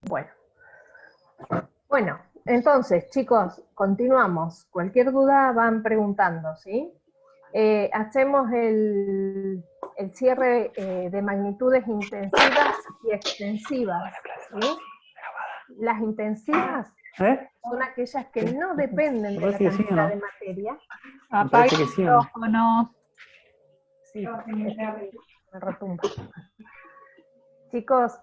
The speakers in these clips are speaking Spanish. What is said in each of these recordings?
Bueno. Bueno, entonces, chicos, continuamos. Cualquier duda van preguntando, ¿sí? Hacemos el cierre de magnitudes intensivas y extensivas, ¿sí? Las intensivas son aquellas que no dependen de la cantidad de materia. Apague el micrófono. Sí, me retumba. Chicos,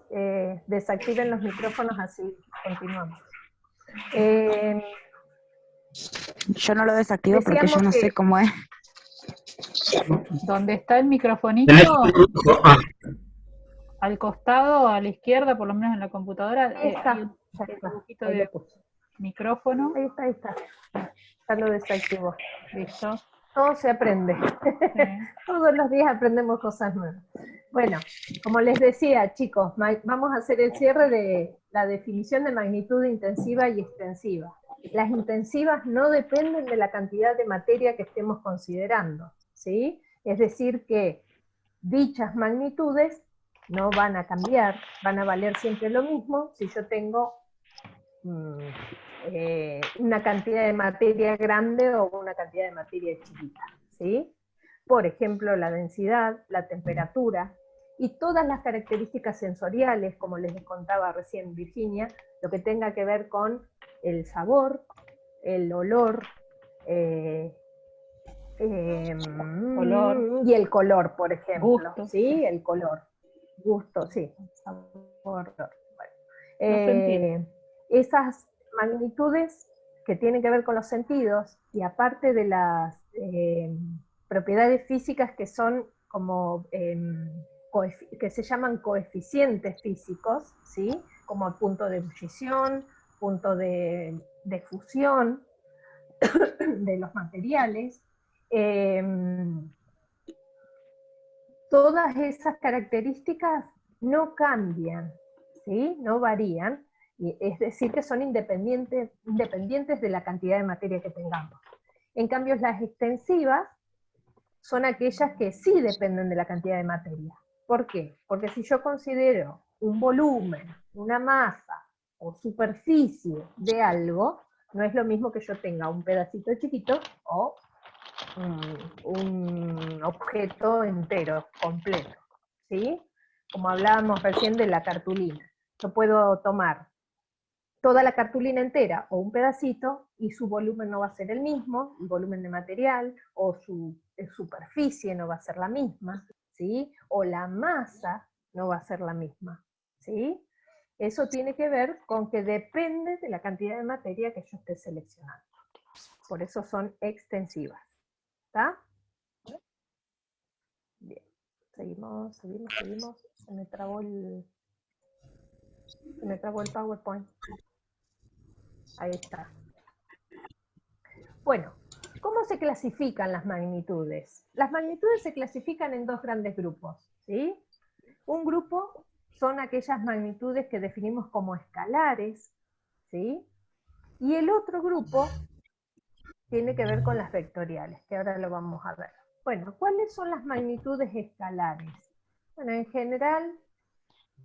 desactiven los micrófonos, así continuamos. Yo no lo desactivo porque yo no sé cómo es. ¿Dónde está el microfonito? Al costado, a la izquierda, por lo menos en la computadora, ahí está, hay un dibujito ahí de micrófono. Ahí está. Ya lo desactivó. Listo. Todo se aprende. Sí. Todos los días aprendemos cosas nuevas. Bueno, como les decía, chicos, vamos a hacer el cierre de la definición de magnitud intensiva y extensiva. Las intensivas no dependen de la cantidad de materia que estemos considerando, ¿sí? Es decir que dichas magnitudes no van a cambiar, van a valer siempre lo mismo si yo tengo una cantidad de materia grande o una cantidad de materia chiquita, ¿sí? Por ejemplo, la densidad, la temperatura y todas las características sensoriales, como les contaba recién Virginia, lo que tenga que ver con el sabor, el olor, y el color, por ejemplo, gusto, ¿sí? El color, gusto, sí, sabor, bueno. Esas magnitudes que tienen que ver con los sentidos, y aparte de las propiedades físicas que son como, que se llaman coeficientes físicos, ¿sí? Como el punto de ebullición, punto de fusión de los materiales, todas esas características no cambian, ¿sí? No varían, es decir, que son independientes de la cantidad de materia que tengamos. En cambio, las extensivas son aquellas que sí dependen de la cantidad de materia. ¿Por qué? Porque si yo considero un volumen, una masa o superficie de algo, no es lo mismo que yo tenga un pedacito chiquito o un objeto entero, completo, ¿sí? Como hablábamos recién de la cartulina. Yo puedo tomar toda la cartulina entera o un pedacito y su volumen no va a ser el mismo, el volumen de material o su superficie no va a ser la misma, ¿sí? O la masa no va a ser la misma, ¿sí? Eso tiene que ver con que depende de la cantidad de materia que yo esté seleccionando. Por eso son extensivas. ¿Está? Bien. Seguimos. Se me trabó el PowerPoint. Ahí está. Bueno, ¿cómo se clasifican las magnitudes? Las magnitudes se clasifican en dos grandes grupos, ¿sí? Un grupo son aquellas magnitudes que definimos como escalares, ¿sí? Y el otro grupo tiene que ver con las vectoriales, que ahora lo vamos a ver. Bueno, ¿cuáles son las magnitudes escalares? Bueno, en general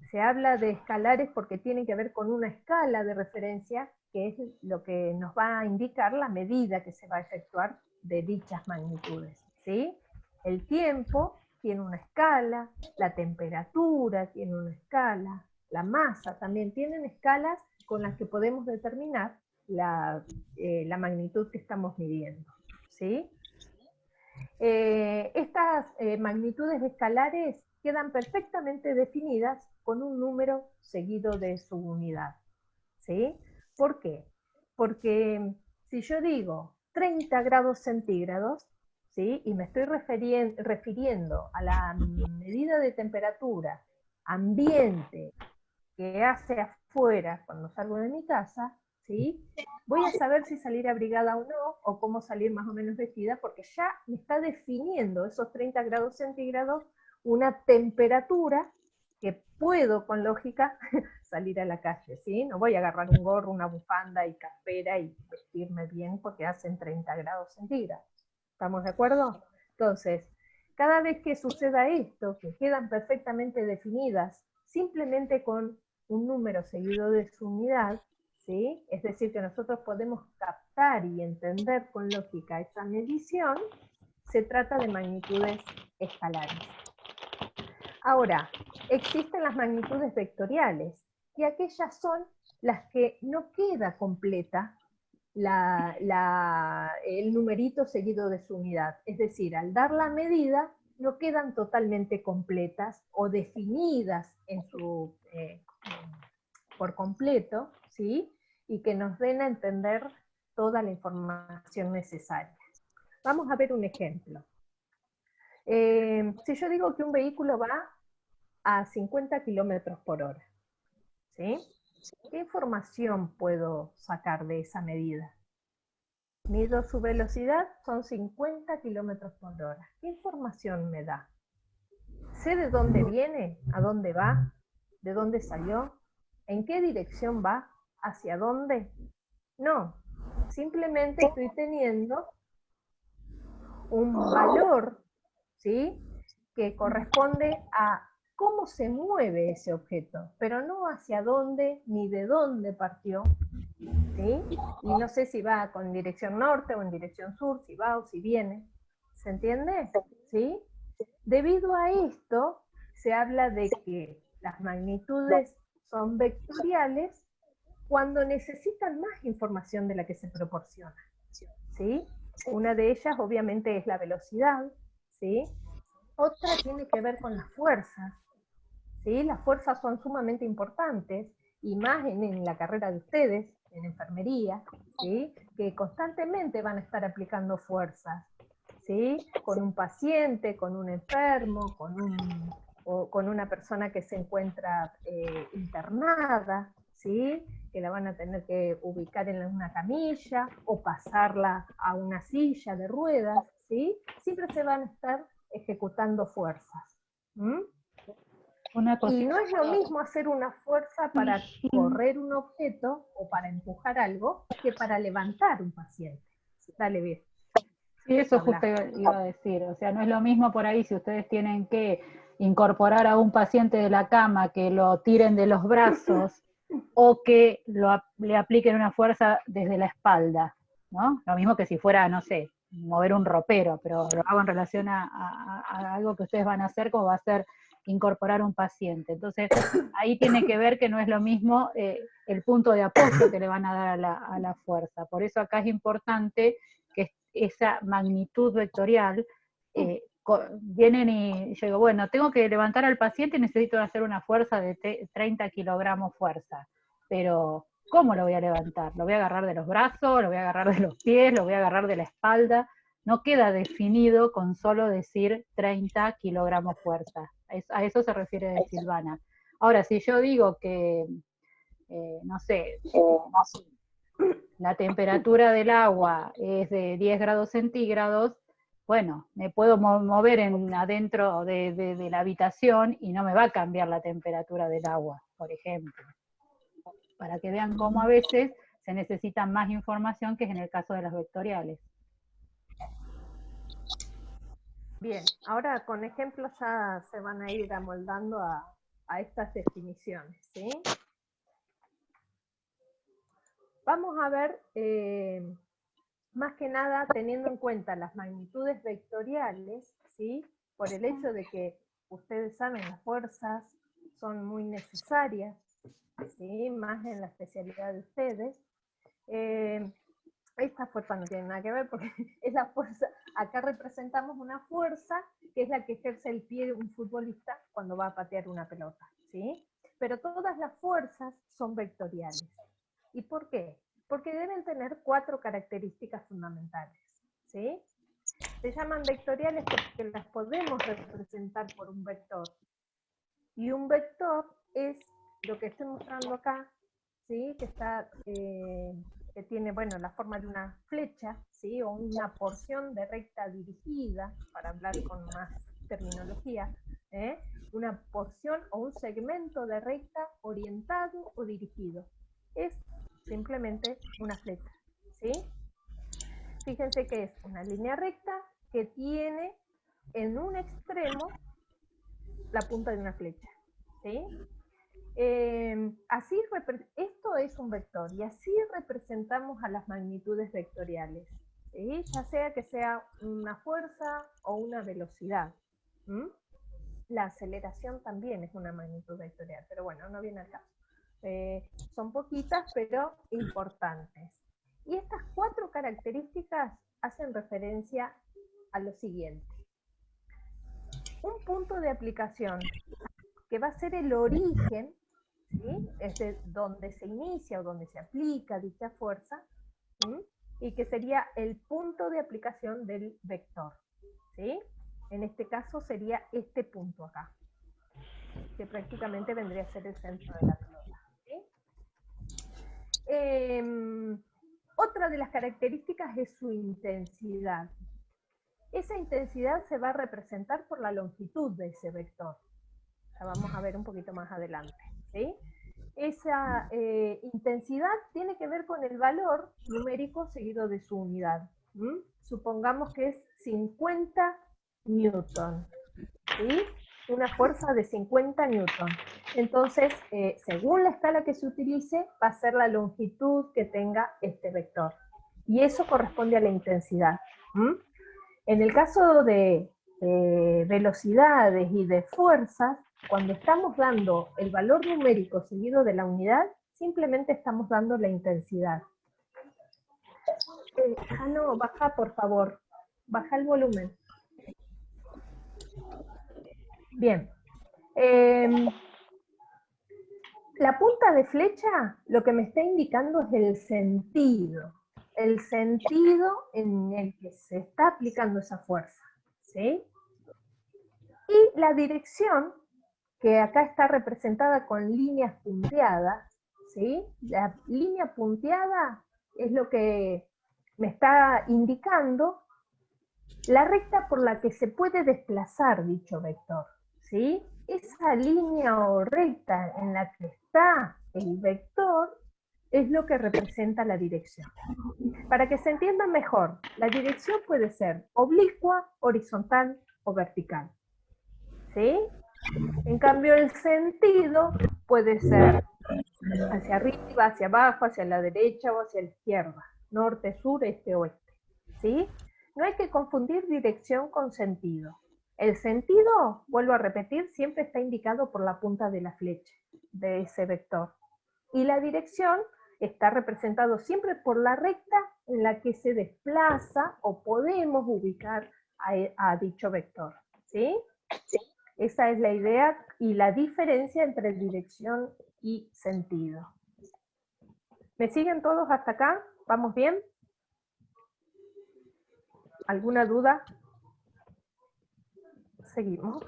se habla de escalares porque tienen que ver con una escala de referencia, que es lo que nos va a indicar la medida que se va a efectuar de dichas magnitudes, ¿sí? El tiempo tiene una escala, la temperatura tiene una escala, la masa también tienen escalas con las que podemos determinar la magnitud que estamos midiendo, ¿sí? Estas magnitudes escalares quedan perfectamente definidas con un número seguido de su unidad, ¿sí? ¿Por qué? Porque si yo digo 30 grados centígrados, ¿sí? Y me estoy refiriendo a la medida de temperatura ambiente que hace afuera cuando salgo de mi casa, ¿sí? Voy a saber si salir abrigada o no, o cómo salir más o menos vestida, porque ya me está definiendo esos 30 grados centígrados una temperatura que puedo, con lógica, salir a la calle, ¿sí? No voy a agarrar un gorro, una bufanda y campera y vestirme bien porque hacen 30 grados centígrados. ¿Estamos de acuerdo? Entonces, cada vez que suceda esto, que quedan perfectamente definidas simplemente con un número seguido de su unidad, ¿sí? Es decir, que nosotros podemos captar y entender con lógica esa medición, se trata de magnitudes escalares. Ahora, existen las magnitudes vectoriales, y aquellas son las que no queda completa el numerito seguido de su unidad. Es decir, al dar la medida, no quedan totalmente completas o definidas por completo, ¿sí? Y que nos den a entender toda la información necesaria. Vamos a ver un ejemplo. Si yo digo que un vehículo va a 50 kilómetros por hora, ¿sí? ¿Qué información puedo sacar de esa medida? Mido su velocidad, son 50 kilómetros por hora. ¿Qué información me da? ¿Sé de dónde viene? ¿A dónde va? ¿De dónde salió? ¿En qué dirección va? ¿Hacia dónde? No, simplemente estoy teniendo un valor, ¿sí?, que corresponde a cómo se mueve ese objeto, pero no hacia dónde ni de dónde partió, ¿sí? Y no sé si va con dirección norte o en dirección sur, si va o si viene. ¿Se entiende? ¿Sí? Debido a esto, se habla de que las magnitudes son vectoriales cuando necesitan más información de la que se proporciona, ¿sí? Una de ellas, obviamente, es la velocidad, ¿sí? Otra tiene que ver con las fuerzas, ¿sí? Las fuerzas son sumamente importantes, y más en la carrera de ustedes, en enfermería, ¿sí?, que constantemente van a estar aplicando fuerzas, ¿sí?, con un paciente, con un enfermo, o con una persona que se encuentra internada, ¿sí?, que la van a tener que ubicar en una camilla o pasarla a una silla de ruedas, ¿sí? Siempre se van a estar ejecutando fuerzas. Una Y cosita. no es lo mismo hacer una fuerza para correr un objeto o para empujar algo que para levantar un paciente. Dale, bien. Sí, eso Habla. justo iba a decir. O sea, no es lo mismo por ahí si ustedes tienen que incorporar a un paciente de la cama, que lo tiren de los brazos o que le apliquen una fuerza desde la espalda, ¿no? Lo mismo que si fuera, no sé, mover un ropero, pero lo hago en relación a algo que ustedes van a hacer, como va a ser incorporar un paciente. Entonces, ahí tiene que ver que no es lo mismo el punto de apoyo que le van a dar a la fuerza. Por eso acá es importante que esa magnitud vectorial vienen y yo digo, bueno, tengo que levantar al paciente y necesito hacer una fuerza de 30 kilogramos fuerza, pero ¿cómo lo voy a levantar? ¿Lo voy a agarrar de los brazos? ¿Lo voy a agarrar de los pies? ¿Lo voy a agarrar de la espalda? No queda definido con solo decir 30 kilogramos fuerza. A eso se refiere Silvana. Ahora, si yo digo que, no sé, la temperatura del agua es de 10 grados centígrados, bueno, me puedo mover adentro de la habitación y no me va a cambiar la temperatura del agua, por ejemplo. Para que vean cómo a veces se necesita más información, que es en el caso de las vectoriales. Bien, ahora con ejemplos ya se van a ir amoldando a estas definiciones, ¿sí? Vamos a ver, más que nada, teniendo en cuenta las magnitudes vectoriales, ¿sí?, por el hecho de que ustedes saben, las fuerzas son muy necesarias, ¿sí?, más en la especialidad de ustedes. Esta fuerza no tiene nada que ver porque es la fuerza, acá representamos una fuerza que es la que ejerce el pie de un futbolista cuando va a patear una pelota, ¿sí? Pero todas las fuerzas son vectoriales. ¿Y por qué? Porque deben tener 4 características fundamentales, ¿sí? Se llaman vectoriales porque las podemos representar por un vector. Y un vector es lo que estoy mostrando acá, ¿sí?, que está, que tiene, bueno, la forma de una flecha, ¿sí?, o una porción de recta dirigida, para hablar con más terminología, una porción o un segmento de recta orientado o dirigido. Es simplemente una flecha, ¿sí? Fíjense que es una línea recta que tiene en un extremo la punta de una flecha, ¿sí? Esto es un vector y así representamos a las magnitudes vectoriales, ¿sí? Ya sea que sea una fuerza o una velocidad. La aceleración también es una magnitud vectorial, pero bueno, no viene al caso. Son poquitas, pero importantes. Y estas 4 características hacen referencia a lo siguiente. Un punto de aplicación que va a ser el origen, ¿sí? Es de donde se inicia o donde se aplica dicha fuerza, ¿sí? Y que sería el punto de aplicación del vector, ¿sí? En este caso sería este punto acá, que prácticamente vendría a ser el centro de la pelota, ¿sí? Otra de las características es su intensidad. Esa intensidad se va a representar por la longitud de ese vector. La vamos a ver un poquito más adelante, ¿sí? Esa intensidad tiene que ver con el valor numérico seguido de su unidad. Supongamos que es 50 newton, ¿sí? Una fuerza de 50 newton. Entonces, según la escala que se utilice, va a ser la longitud que tenga este vector. Y eso corresponde a la intensidad. En el caso de velocidades y de fuerzas, cuando estamos dando el valor numérico seguido de la unidad, simplemente estamos dando la intensidad. Jano, baja por favor, baja el volumen. Bien. La punta de flecha lo que me está indicando es el sentido en el que se está aplicando esa fuerza, ¿sí? Y la dirección, que acá está representada con líneas punteadas, ¿sí? La línea punteada es lo que me está indicando la recta por la que se puede desplazar dicho vector, ¿sí? Esa línea o recta en la que está el vector es lo que representa la dirección. Para que se entienda mejor, la dirección puede ser oblicua, horizontal o vertical, ¿sí? En cambio, el sentido puede ser hacia arriba, hacia abajo, hacia la derecha o hacia la izquierda, norte, sur, este, oeste, ¿sí? No hay que confundir dirección con sentido. El sentido, vuelvo a repetir, siempre está indicado por la punta de la flecha de ese vector. Y la dirección está representado siempre por la recta en la que se desplaza o podemos ubicar a dicho vector, ¿sí? Esa es la idea y la diferencia entre dirección y sentido. ¿Me siguen todos hasta acá? ¿Vamos bien? ¿Alguna duda? Seguimos.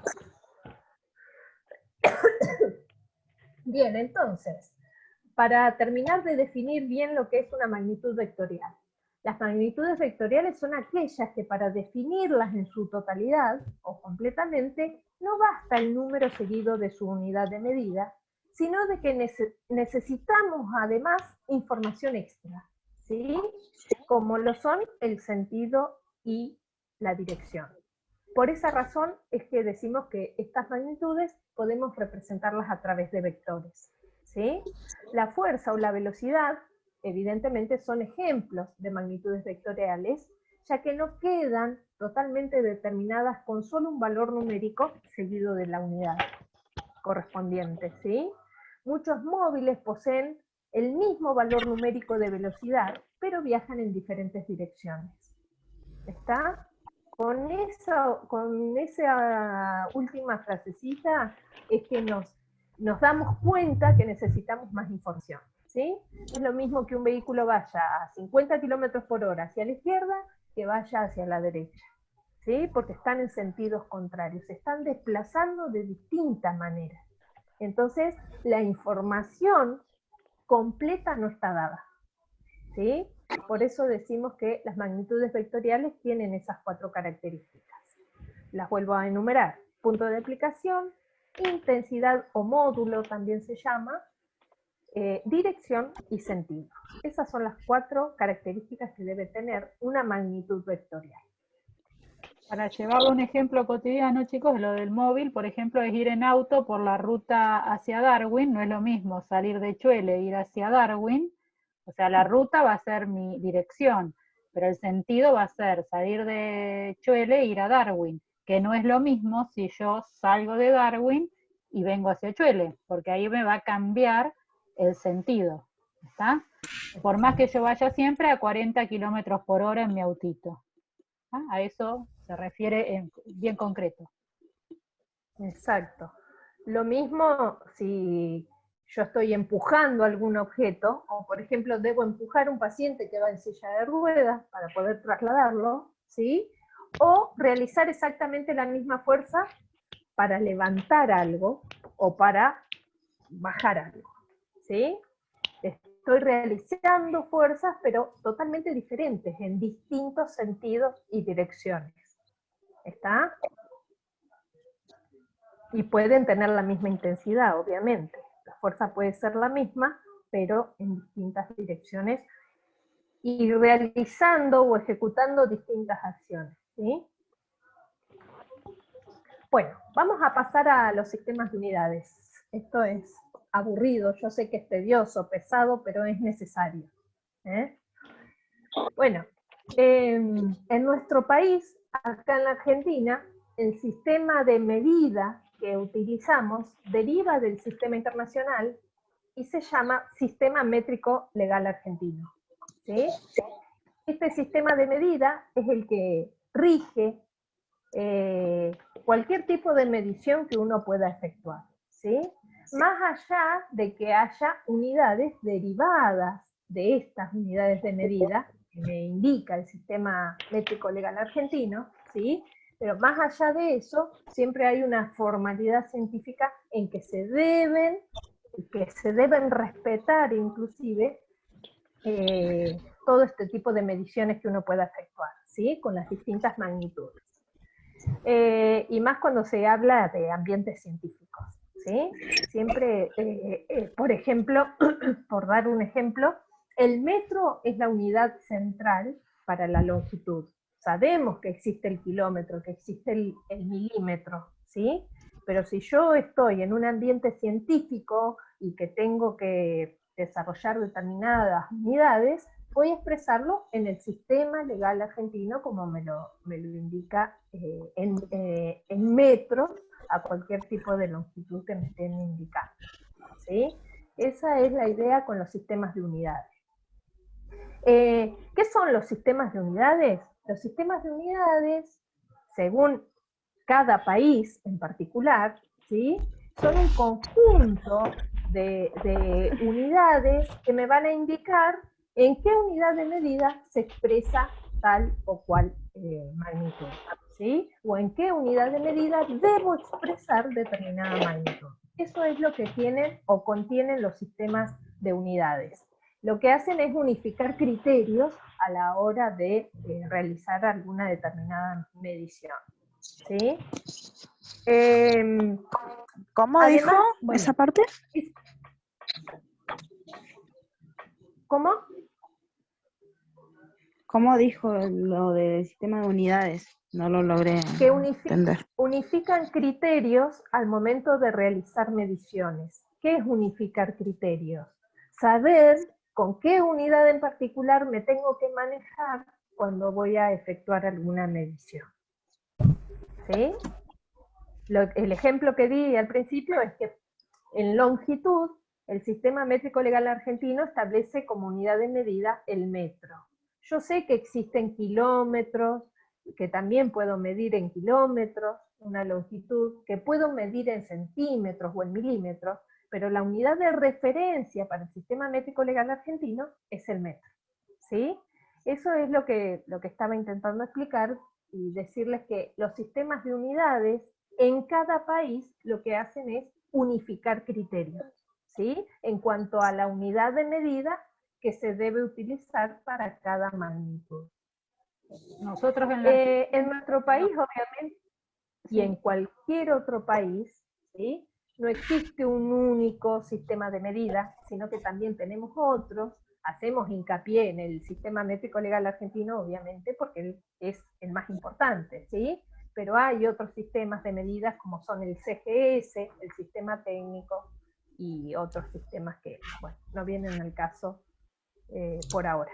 Bien, entonces, para terminar de definir bien lo que es una magnitud vectorial. Las magnitudes vectoriales son aquellas que para definirlas en su totalidad o completamente no basta el número seguido de su unidad de medida, sino de que necesitamos además información extra, ¿sí? Como lo son el sentido y la dirección. Por esa razón es que decimos que estas magnitudes podemos representarlas a través de vectores, ¿sí? La fuerza o la velocidad, evidentemente, son ejemplos de magnitudes vectoriales, ya que no quedan totalmente determinadas con solo un valor numérico seguido de la unidad correspondiente, ¿sí? Muchos móviles poseen el mismo valor numérico de velocidad, pero viajan en diferentes direcciones. ¿Está? Con esa última frasecita es que nos damos cuenta que necesitamos más información, ¿sí? Es lo mismo que un vehículo vaya a 50 km por hora hacia la izquierda que vaya hacia la derecha, ¿sí? Porque están en sentidos contrarios, se están desplazando de distintas maneras. Entonces, la información completa no está dada, ¿sí? Por eso decimos que las magnitudes vectoriales tienen esas 4 características. Las vuelvo a enumerar. Punto de aplicación, intensidad o módulo también se llama, dirección y sentido. Esas son las 4 características que debe tener una magnitud vectorial. Para llevarlo a un ejemplo cotidiano, chicos, lo del móvil, por ejemplo, es ir en auto por la ruta hacia Darwin, no es lo mismo salir de Chuele e ir hacia Darwin, o sea, la ruta va a ser mi dirección, pero el sentido va a ser salir de Chuele e ir a Darwin, que no es lo mismo si yo salgo de Darwin y vengo hacia Chuele, porque ahí me va a cambiar el sentido, ¿está? Por más que yo vaya siempre a 40 kilómetros por hora en mi autito. A eso se refiere bien concreto. Exacto. Lo mismo si yo estoy empujando algún objeto, o por ejemplo debo empujar a un paciente que va en silla de ruedas para poder trasladarlo, ¿sí? O realizar exactamente la misma fuerza para levantar algo o para bajar algo, ¿sí? Estoy realizando fuerzas, pero totalmente diferentes, en distintos sentidos y direcciones. ¿Está? Y pueden tener la misma intensidad, obviamente. La fuerza puede ser la misma, pero en distintas direcciones y realizando o ejecutando distintas acciones, ¿sí? Bueno, vamos a pasar a los sistemas de unidades. Esto es aburrido, yo sé que es tedioso, pesado, pero es necesario. Bueno, en nuestro país, acá en la Argentina, el sistema de medida que utilizamos deriva del sistema internacional y se llama Sistema Métrico Legal Argentino. ¿Sí? Este sistema de medida es el que rige cualquier tipo de medición que uno pueda efectuar, ¿sí? Más allá de que haya unidades derivadas de estas unidades de medida, que me indica el sistema métrico legal argentino, ¿sí? Pero más allá de eso, siempre hay una formalidad científica en que se deben respetar inclusive todo este tipo de mediciones que uno pueda efectuar, ¿sí? Con las distintas magnitudes. Y más cuando se habla de ambientes científicos, ¿sí? Siempre, por ejemplo, por dar un ejemplo, el metro es la unidad central para la longitud. Sabemos que existe el kilómetro, que existe el milímetro, ¿sí? Pero si yo estoy en un ambiente científico y que tengo que desarrollar determinadas unidades, voy a expresarlo en el sistema legal argentino como me lo indica en metros a cualquier tipo de longitud que me estén indicando, ¿sí? Esa es la idea con los sistemas de unidades. ¿Qué son los sistemas de unidades? Los sistemas de unidades, según cada país en particular, ¿sí? Son un conjunto de unidades que me van a indicar en qué unidad de medida se expresa tal o cual magnitud, ¿sí? O en qué unidad de medida debo expresar determinada magnitud. Eso es lo que tienen o contienen los sistemas de unidades. Lo que hacen es unificar criterios a la hora de realizar alguna determinada medición, ¿sí? ¿Cómo además, dijo bueno, esa parte? ¿Cómo? ¿Cómo dijo lo del sistema de unidades? No lo logré Que entender. unifican criterios al momento de realizar mediciones. ¿Qué es unificar criterios? Saber con qué unidad en particular me tengo que manejar cuando voy a efectuar alguna medición. ¿Sí? El ejemplo que di al principio es que en longitud, el sistema métrico legal argentino establece como unidad de medida el metro. Yo sé que existen kilómetros, que también puedo medir en kilómetros, una longitud, que puedo medir en centímetros o en milímetros, pero la unidad de referencia para el sistema métrico legal argentino es el metro, ¿sí? Eso es lo que estaba intentando explicar y decirles que los sistemas de unidades en cada país lo que hacen es unificar criterios, ¿sí? En cuanto a la unidad de medida que se debe utilizar para cada magnitud. Nosotros en nuestro país, obviamente, y en cualquier otro país, ¿sí? no existe un único sistema de medida, sino que también tenemos otros. Hacemos hincapié en el sistema métrico legal argentino, obviamente, porque es el más importante, ¿sí? Pero hay otros sistemas de medidas como son el CGS, el sistema técnico y otros sistemas que, bueno, no vienen al caso por ahora.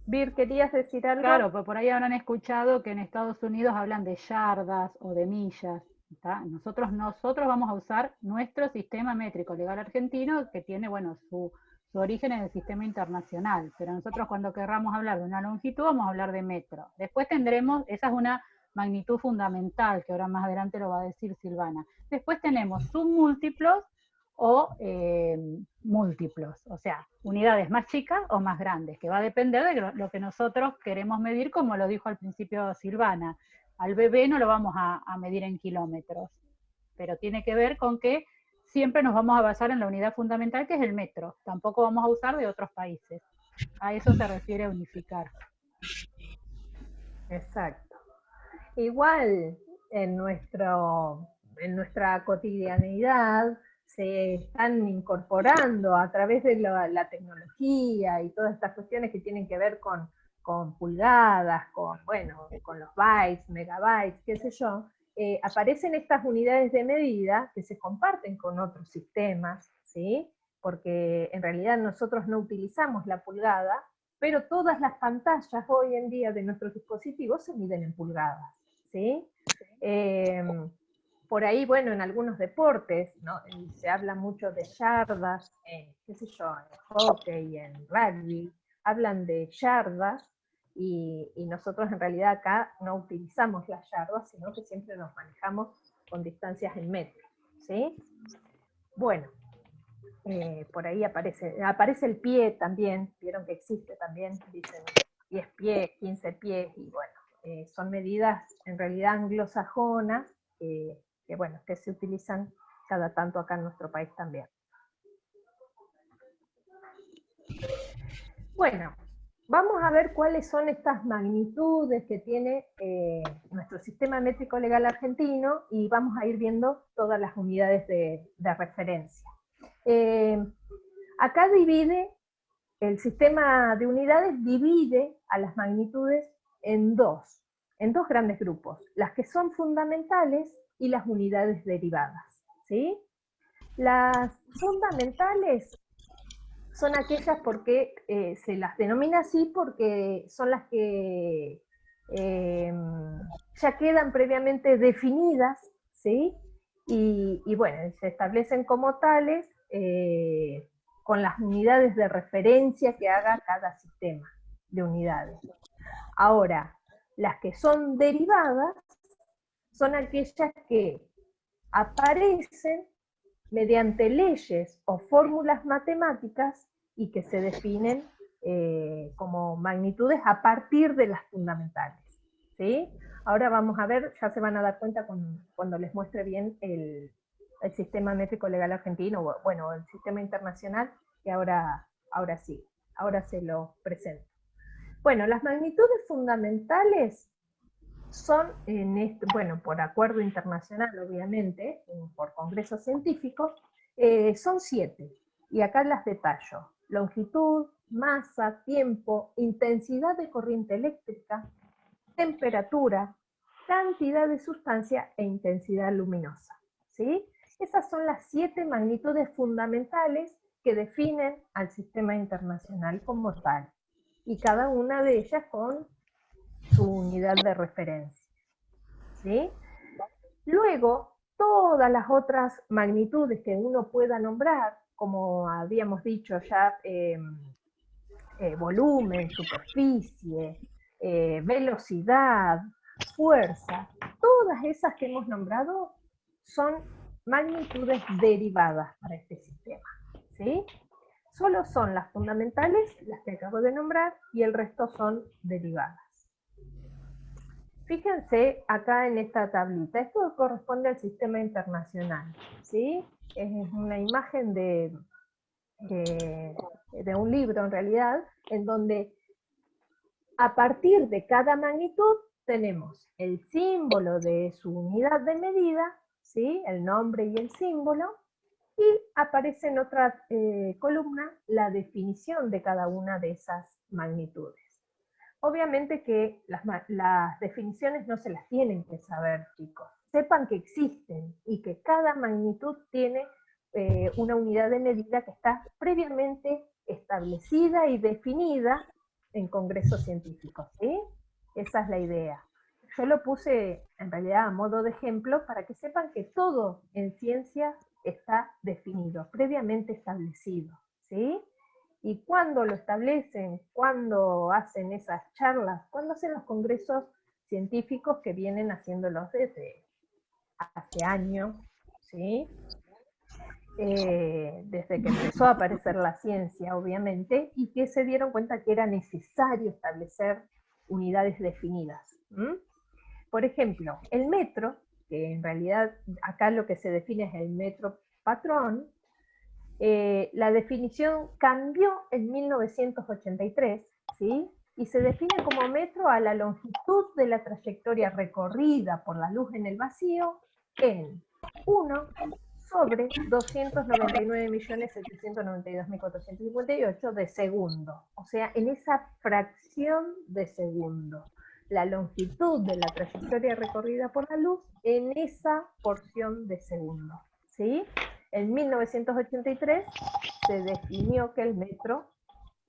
Bir, ¿querías decir algo? Claro, pues por ahí habrán escuchado que en Estados Unidos hablan de yardas o de millas. ¿Está? Nosotros vamos a usar nuestro sistema métrico legal argentino, que tiene, bueno, su origen en el sistema internacional, pero nosotros cuando querramos hablar de una longitud vamos a hablar de metro. Después tendremos, esa es una magnitud fundamental, que ahora más adelante lo va a decir Silvana. Después tenemos submúltiplos o múltiplos, o sea, unidades más chicas o más grandes, que va a depender de lo que nosotros queremos medir, como lo dijo al principio Silvana. Al bebé no lo vamos a medir en kilómetros, pero tiene que ver con que siempre nos vamos a basar en la unidad fundamental, que es el metro. Tampoco vamos a usar de otros países. A eso se refiere unificar. Exacto. Igual en nuestra cotidianidad se están incorporando a través de la tecnología y todas estas cuestiones que tienen que ver con pulgadas, con los bytes, megabytes, qué sé yo, aparecen estas unidades de medida que se comparten con otros sistemas, ¿sí? Porque en realidad nosotros no utilizamos la pulgada, pero todas las pantallas hoy en día de nuestros dispositivos se miden en pulgadas, ¿sí? Por ahí, bueno, en algunos deportes, ¿no? Se habla mucho de yardas, qué sé yo, en hockey, en rugby, hablan de yardas, y nosotros en realidad acá no utilizamos las yardas, sino que siempre nos manejamos con distancias en metros, ¿sí? Bueno, por ahí aparece el pie también, vieron que existe también, dicen 10 pies, 15 pies, y bueno, son medidas en realidad anglosajonas, que se utilizan cada tanto acá en nuestro país también. Bueno, vamos a ver cuáles son estas magnitudes que tiene nuestro sistema métrico legal argentino, y vamos a ir viendo todas las unidades de referencia. Acá el sistema de unidades divide a las magnitudes en dos grandes grupos, las que son fundamentales y las unidades derivadas, ¿sí? Las fundamentales son aquellas porque se las denomina así porque son las que ya quedan previamente definidas, ¿sí? Y bueno, se establecen como tales con las unidades de referencia que haga cada sistema de unidades. Ahora, las que son derivadas son aquellas que aparecen mediante leyes o fórmulas matemáticas y que se definen como magnitudes a partir de las fundamentales, ¿sí? Ahora vamos a ver, ya se van a dar cuenta cuando les muestre bien el sistema métrico legal argentino, bueno, el sistema internacional, que ahora sí, ahora se lo presento. Bueno, las magnitudes fundamentales son, por acuerdo internacional, obviamente, por congreso científico, son 7, y acá las detallo: longitud, masa, tiempo, intensidad de corriente eléctrica, temperatura, cantidad de sustancia e intensidad luminosa, ¿sí? Esas son las 7 magnitudes fundamentales que definen al sistema internacional como tal, y cada una de ellas con su unidad de referencia, ¿sí? Luego, todas las otras magnitudes que uno pueda nombrar, como habíamos dicho ya, volumen, superficie, velocidad, fuerza, todas esas que hemos nombrado son magnitudes derivadas para este sistema, ¿sí? Solo son las fundamentales, las que acabo de nombrar, y el resto son derivadas. Fíjense acá en esta tablita, esto corresponde al sistema internacional, ¿sí? Es una imagen de un libro en realidad, en donde a partir de cada magnitud tenemos el símbolo de su unidad de medida ¿sí? El nombre y el símbolo, y aparece en otra columna la definición de cada una de esas magnitudes. Obviamente que las definiciones no se las tienen que saber, chicos. Sepan que existen y que cada magnitud tiene una unidad de medida que está previamente establecida y definida en congresos científicos, ¿sí? Esa es la idea. Yo lo puse en realidad a modo de ejemplo para que sepan que todo en ciencia está definido, previamente establecido, ¿sí? Y cuando lo establecen, cuando hacen esas charlas, cuando hacen los congresos científicos que vienen haciéndolos desde hace años, ¿sí? Desde que empezó a aparecer la ciencia, obviamente, y que se dieron cuenta que era necesario establecer unidades definidas. Por ejemplo, el metro, que en realidad acá lo que se define es el metro patrón, la definición cambió en 1983, ¿sí? Y se define como metro a la longitud de la trayectoria recorrida por la luz en el vacío en 1 sobre 299.792.458 de segundo. O sea, en esa fracción de segundo. La longitud de la trayectoria recorrida por la luz en esa porción de segundo, ¿sí? En 1983 se definió que el metro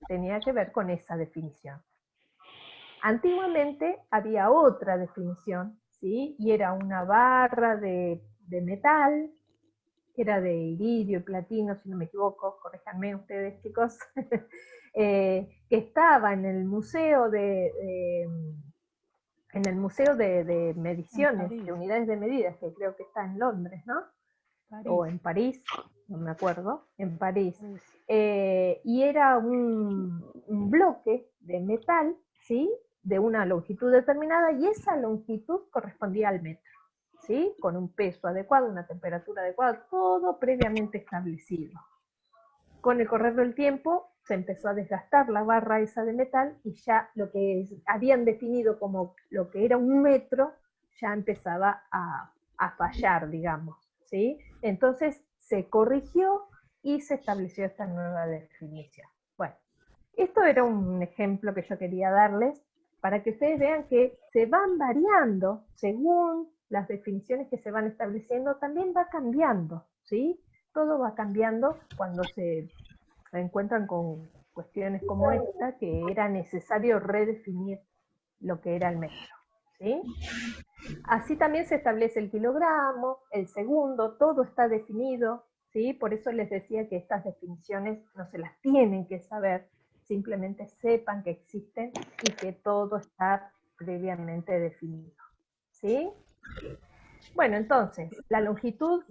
tenía que ver con esa definición. Antiguamente había otra definición, ¿sí? Y era una barra de metal, que era de iridio y platino, si no me equivoco, corríjanme ustedes, chicos, que estaba en el museo de mediciones, de unidades de medidas, que creo que está en Londres, ¿no? París. O en París, no me acuerdo, en París. Y era un bloque de metal, ¿sí? De una longitud determinada, y esa longitud correspondía al metro, ¿sí? Con un peso adecuado, una temperatura adecuada, todo previamente establecido. Con el correr del tiempo se empezó a desgastar la barra esa de metal, y ya lo que habían definido como lo que era un metro ya empezaba a fallar, digamos, ¿sí? Entonces se corrigió y se estableció esta nueva definición. Bueno, esto era un ejemplo que yo quería darles para que ustedes vean que se van variando según las definiciones que se van estableciendo, también va cambiando, ¿sí? Todo va cambiando cuando se encuentran con cuestiones como esta, que era necesario redefinir lo que era el metro, ¿sí? Así también se establece el kilogramo, el segundo, todo está definido, ¿sí? Por eso les decía que estas definiciones no se las tienen que saber, simplemente sepan que existen y que todo está previamente definido, ¿sí? Bueno, entonces, la longitud,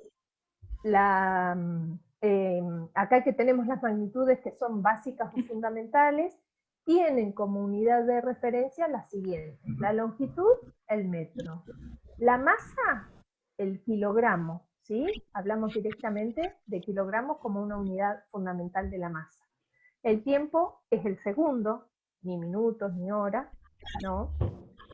acá que tenemos las magnitudes que son básicas o fundamentales, tienen como unidad de referencia la siguiente: la longitud, el metro; la masa, el kilogramo, ¿sí? Hablamos directamente de kilogramos como una unidad fundamental de la masa. El tiempo es el segundo, ni minutos ni horas, ¿no?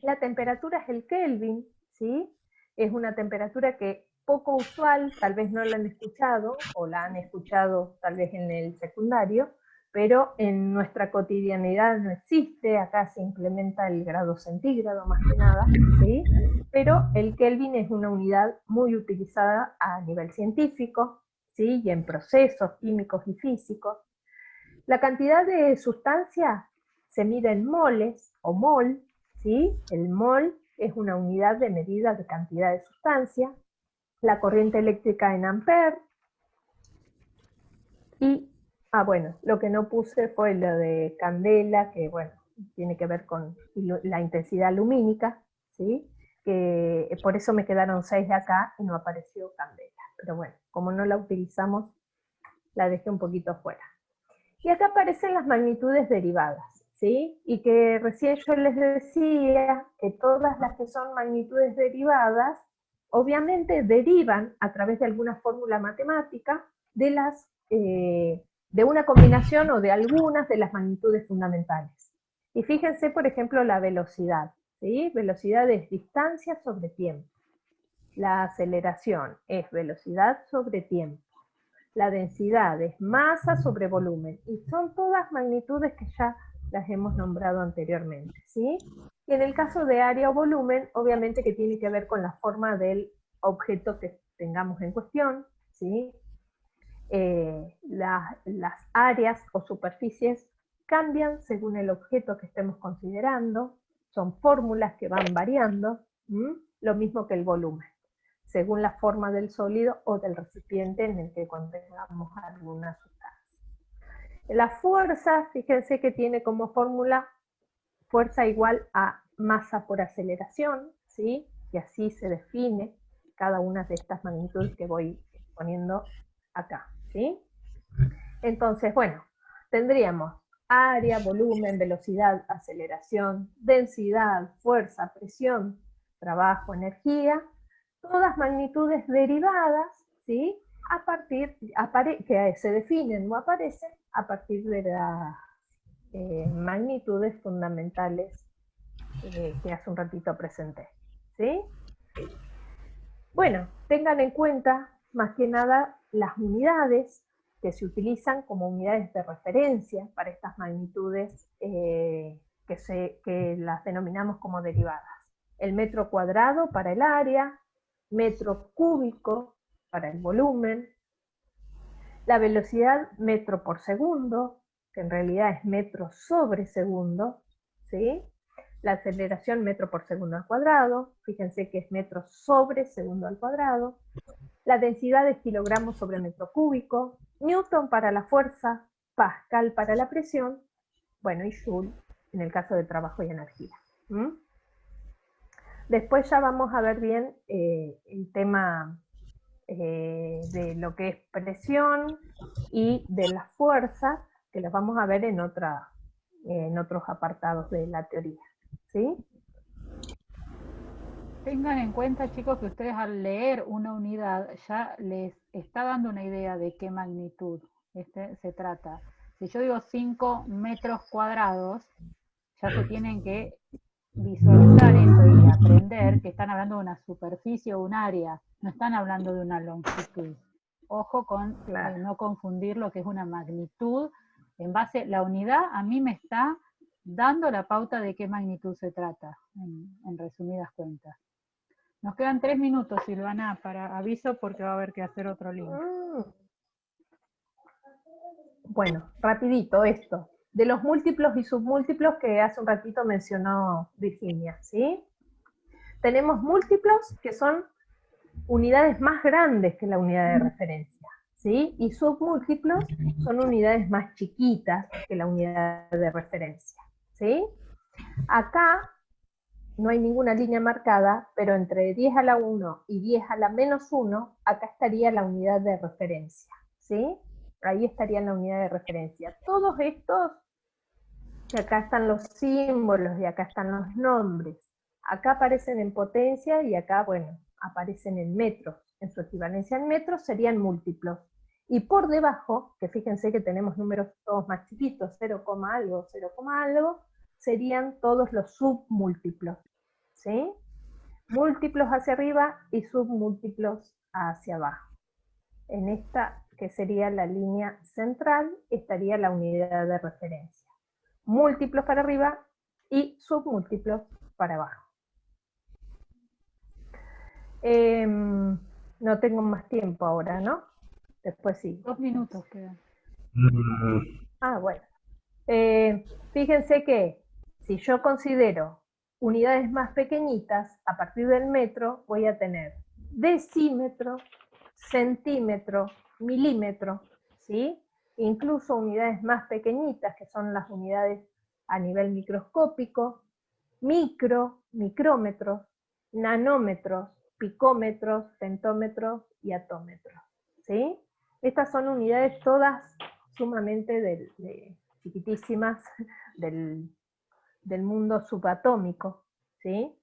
La temperatura es el Kelvin, ¿sí? Es una temperatura que poco usual, tal vez no la han escuchado, o la han escuchado tal vez en el secundario, pero en nuestra cotidianidad no existe. Acá se implementa el grado centígrado más que nada, ¿sí? Pero el Kelvin es una unidad muy utilizada a nivel científico, ¿sí? Y en procesos químicos y físicos. La cantidad de sustancia se mide en moles o mol, ¿sí? El mol es una unidad de medida de cantidad de sustancia. La corriente eléctrica en amperes. Y, bueno, lo que no puse fue lo de candela, que bueno, tiene que ver con la intensidad lumínica, ¿sí? Que por eso me quedaron 6 de acá y no apareció candela. Pero bueno, como no la utilizamos, la dejé un poquito fuera. Y acá aparecen las magnitudes derivadas, ¿sí? Y que recién yo les decía que todas las que son magnitudes derivadas, obviamente derivan a través de alguna fórmula matemática de una combinación o de algunas de las magnitudes fundamentales. Y fíjense, por ejemplo, la velocidad, ¿sí? Velocidad es distancia sobre tiempo. La aceleración es velocidad sobre tiempo. La densidad es masa sobre volumen. Y son todas magnitudes que ya las hemos nombrado anteriormente, ¿sí? Y en el caso de área o volumen, obviamente que tiene que ver con la forma del objeto que tengamos en cuestión, ¿sí? Las áreas o superficies cambian según el objeto que estemos considerando, son fórmulas que van variando, lo mismo que el volumen, según la forma del sólido o del recipiente en el que contengamos alguna sustancia. La fuerza, fíjense que tiene como fórmula fuerza igual a masa por aceleración, ¿sí? Y así se define cada una de estas magnitudes que voy poniendo acá, ¿sí? Entonces, bueno, tendríamos área, volumen, velocidad, aceleración, densidad, fuerza, presión, trabajo, energía, todas magnitudes derivadas, ¿sí? A partir, que se definen o aparecen a partir de las magnitudes fundamentales que hace un ratito presenté, ¿sí? Bueno, tengan en cuenta más que nada las unidades que se utilizan como unidades de referencia para estas magnitudes que las denominamos como derivadas. El metro cuadrado para el área, metro cúbico para el volumen, la velocidad metro por segundo, que en realidad es metro sobre segundo, ¿sí? La aceleración metro por segundo al cuadrado, fíjense que es metro sobre segundo al cuadrado, la densidad es kilogramos sobre metro cúbico, Newton para la fuerza, Pascal para la presión, bueno, y Joule en el caso de trabajo y energía. Después ya vamos a ver bien el tema de lo que es presión y de la fuerza, que los vamos a ver en otros apartados de la teoría, ¿sí? Tengan en cuenta, chicos, que ustedes al leer una unidad ya les está dando una idea de qué magnitud se trata. Si yo digo 5 metros cuadrados, ya se tienen que visualizar eso y aprender que están hablando de una superficie o un área, no están hablando de una longitud. Ojo con no confundir lo que es una magnitud. En base, la unidad a mí me está dando la pauta de qué magnitud se trata, en resumidas cuentas. Nos quedan 3 minutos, Silvana, para aviso porque va a haber que hacer otro link. Bueno, rapidito esto. De los múltiplos y submúltiplos que hace un ratito mencionó Virginia, ¿sí? Tenemos múltiplos que son unidades más grandes que la unidad de referencia, ¿sí? Y submúltiplos son unidades más chiquitas que la unidad de referencia, ¿sí? Acá no hay ninguna línea marcada, pero entre 10 a la 1 y 10 a la menos 1, acá estaría la unidad de referencia, ¿sí? Ahí estaría la unidad de referencia. Todos estos, que acá están los símbolos y acá están los nombres, acá aparecen en potencia y acá, bueno, aparecen en metros. En su equivalencia en metros serían múltiplos. Y por debajo, que fíjense que tenemos números todos más chiquitos, 0, algo, 0, algo, serían todos los submúltiplos, ¿sí? Múltiplos hacia arriba y submúltiplos hacia abajo. En esta, que sería la línea central, estaría la unidad de referencia. Múltiplos para arriba y submúltiplos para abajo. No tengo más tiempo ahora, ¿no? Después sí. 2 minutos quedan. Bueno. Fíjense que si yo considero unidades más pequeñitas, a partir del metro voy a tener decímetro, centímetro, milímetro, ¿sí? Incluso unidades más pequeñitas, que son las unidades a nivel microscópico, micrómetros, nanómetros, picómetros, centómetros y atómetros, ¿sí? Estas son unidades todas sumamente chiquitísimas del mundo subatómico, ¿sí?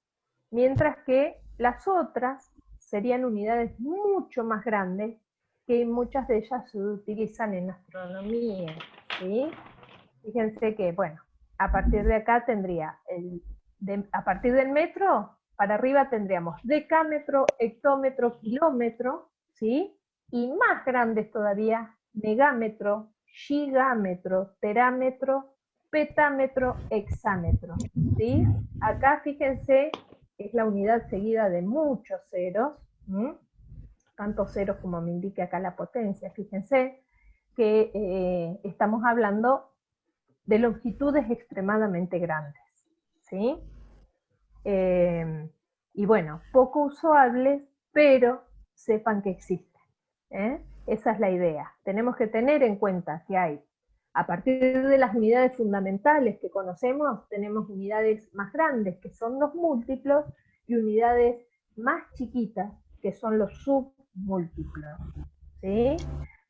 Mientras que las otras serían unidades mucho más grandes, que muchas de ellas se utilizan en astronomía, ¿sí? Fíjense que, bueno, a partir de acá tendría, a partir del metro, para arriba tendríamos decámetro, hectómetro, kilómetro, ¿sí? Y más grandes todavía, megámetro, gigámetro, terámetro, petámetro, hexámetro, ¿sí? Acá fíjense, es la unidad seguida de muchos ceros, tantos ceros como me indique acá la potencia, fíjense que estamos hablando de longitudes extremadamente grandes, ¿sí? Y bueno, poco usables, pero sepan que existen, ¿eh? Esa es la idea. Tenemos que tener en cuenta que hay, a partir de las unidades fundamentales que conocemos, tenemos unidades más grandes, que son los múltiplos, y unidades más chiquitas, que son los submúltiplos, ¿sí?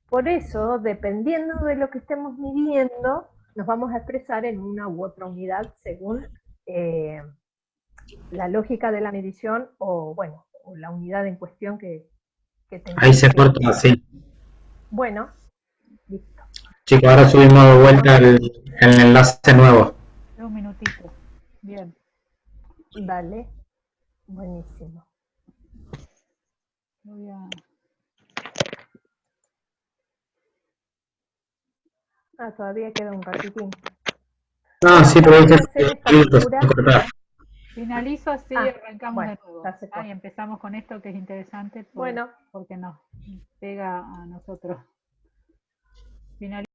Por eso, dependiendo de lo que estemos midiendo, nos vamos a expresar en una u otra unidad según la lógica de la medición o, bueno, o la unidad en cuestión que tengamos. Ahí se corta así. Bueno, listo. Chicos, ahora subimos de vuelta el enlace nuevo. Un minutito. Bien. Dale. Buenísimo. Voy a... Todavía queda un ratitín. No, sí, pero hay que hacer esta minutos figura. sin cortar. Finalizo así, arrancamos bueno, de nuevo. ya se corta. Y empezamos con esto que es interesante Bueno. porque nos pega a nosotros. Finalizo.